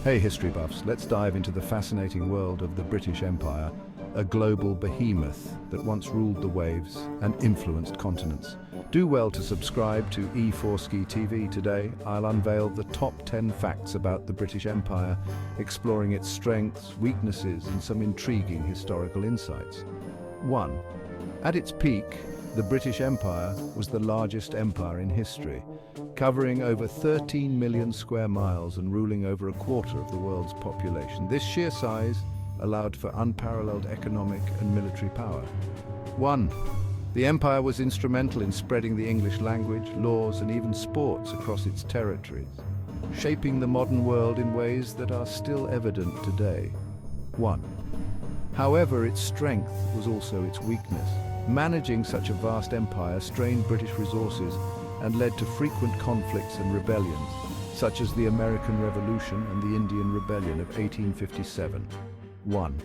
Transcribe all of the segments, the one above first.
Hey history buffs, let's dive into the fascinating world of the British Empire, a global behemoth that once ruled the waves and influenced continents. Do well to subscribe to E4Ski TV. Today, I'll unveil the top 10 facts about the British Empire, exploring its strengths, weaknesses, and some intriguing historical insights. 1. At its peak, the British Empire was the largest empire in history, covering over 13 million square miles and ruling over a quarter of the world's population. This sheer size allowed for unparalleled economic and military power. 1. The empire was instrumental in spreading the English language, laws, and even sports across its territories, shaping the modern world in ways that are still evident today. 1. However, its strength was also its weakness. Managing such a vast empire strained British resources and led to frequent conflicts and rebellions, such as the American Revolution and the Indian Rebellion of 1857. 1.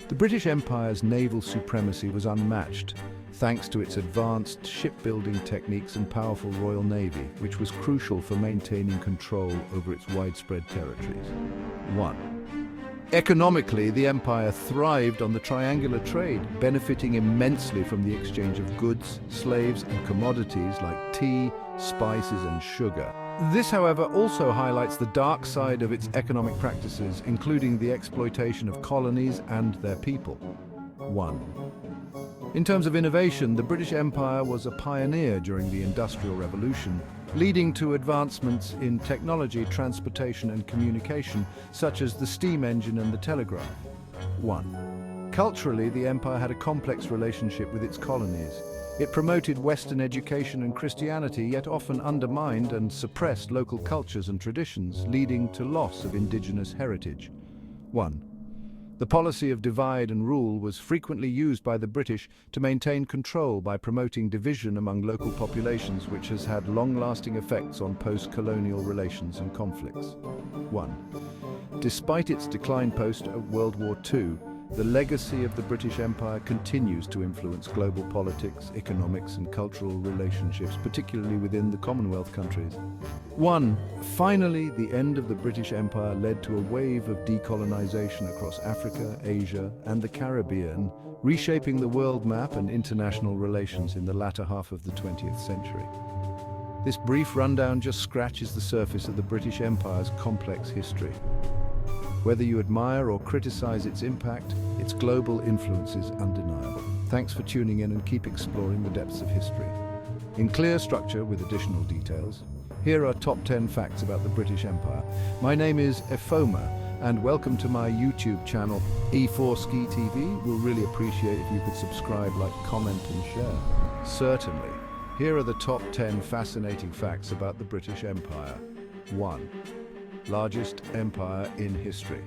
The British Empire's naval supremacy was unmatched, thanks to its advanced shipbuilding techniques and powerful Royal Navy, which was crucial for maintaining control over its widespread territories. 1. Economically, the empire thrived on the triangular trade, benefiting immensely from the exchange of goods, slaves, and commodities like tea, spices, and sugar. This, however, also highlights the dark side of its economic practices, including the exploitation of colonies and their people. 1. In terms of innovation, the British Empire was a pioneer during the Industrial Revolution, leading to advancements in technology, transportation, and communication, such as the steam engine and the telegraph. 1. Culturally, the empire had a complex relationship with its colonies. It promoted Western education and Christianity, yet often undermined and suppressed local cultures and traditions, leading to loss of indigenous heritage. 1. The policy of divide and rule was frequently used by the British to maintain control by promoting division among local populations, which has had long-lasting effects on post-colonial relations and conflicts. 1. Despite its decline post-World War II, the legacy of the British Empire continues to influence global politics, economics, and cultural relationships, particularly within the Commonwealth countries. 1. Finally, the end of the British Empire led to a wave of decolonization across Africa, Asia, and the Caribbean, reshaping the world map and international relations in the latter half of the 20th century. This brief rundown just scratches the surface of the British Empire's complex history. Whether you admire or criticize its impact, its global influence is undeniable. Thanks for tuning in and keep exploring the depths of history. In clear structure with additional details, here are top 10 facts about the British Empire. My name is Efoma, and welcome to my YouTube channel, E4Ski TV. We'll really appreciate if you could subscribe, like, comment, and share. Certainly. Here are the top 10 fascinating facts about the British Empire. 1. Largest empire in history.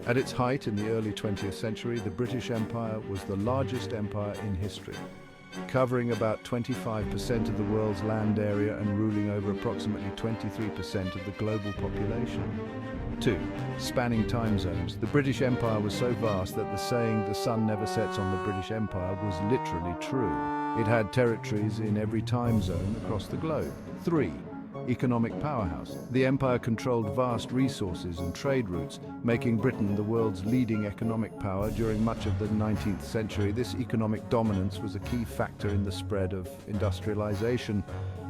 At its height in the early 20th century, the British Empire was the largest empire in history, covering about 25% of the world's land area and ruling over approximately 23% of the global population. 2. Spanning time zones. The British Empire was so vast that the saying, "the sun never sets on the British Empire," was literally true. It had territories in every time zone across the globe. 3. Economic powerhouse. The empire controlled vast resources and trade routes, making Britain the world's leading economic power during much of the 19th century. This economic dominance was a key factor in the spread of industrialization.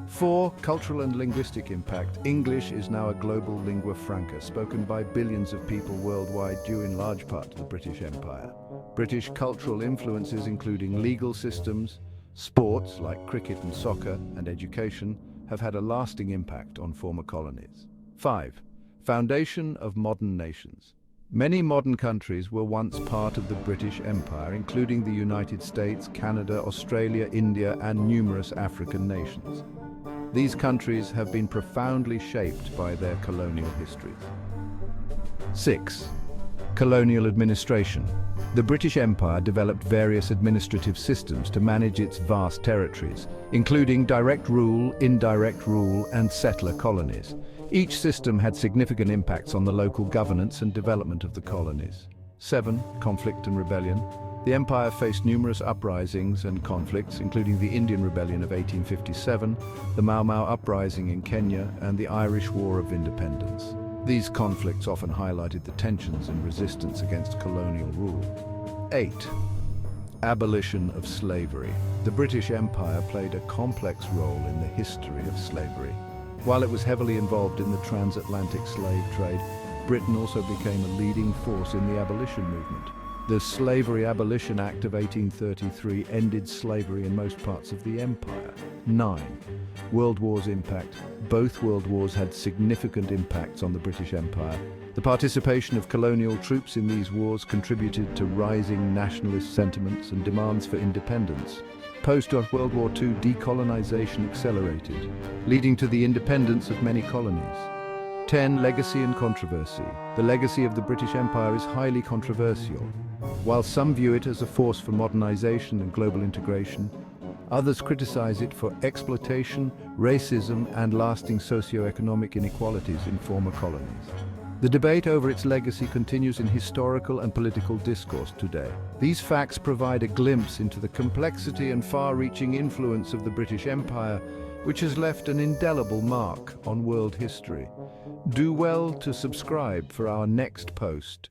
4. Cultural and linguistic impact. English is now a global lingua franca, spoken by billions of people worldwide, due in large part to the British Empire. British cultural influences, including legal systems, sports like cricket and soccer, and education, have had a lasting impact on former colonies. 5. Foundation of modern nations. Many modern countries were once part of the British Empire, including the United States, Canada, Australia, India, and numerous African nations. These countries have been profoundly shaped by their colonial histories. 6. Colonial administration. The British Empire developed various administrative systems to manage its vast territories, including direct rule, indirect rule, and settler colonies. Each system had significant impacts on the local governance and development of the colonies. 7. Conflict and rebellion. The empire faced numerous uprisings and conflicts, including the Indian Rebellion of 1857, the Mau Mau uprising in Kenya, and the Irish War of Independence. These conflicts often highlighted the tensions and resistance against colonial rule. 8. Abolition of slavery. The British Empire played a complex role in the history of slavery. While it was heavily involved in the transatlantic slave trade, Britain also became a leading force in the abolition movement. The Slavery Abolition Act of 1833 ended slavery in most parts of the empire. 9. World War's impact. Both world wars had significant impacts on the British Empire. The participation of colonial troops in these wars contributed to rising nationalist sentiments and demands for independence. Post-World War II, decolonization accelerated, leading to the independence of many colonies. 10. Legacy and controversy. The legacy of the British Empire is highly controversial. While some view it as a force for modernization and global integration, others criticize it for exploitation, racism, and lasting socio-economic inequalities in former colonies. The debate over its legacy continues in historical and political discourse today. These facts provide a glimpse into the complexity and far-reaching influence of the British Empire, which has left an indelible mark on world history. Do well to subscribe for our next post.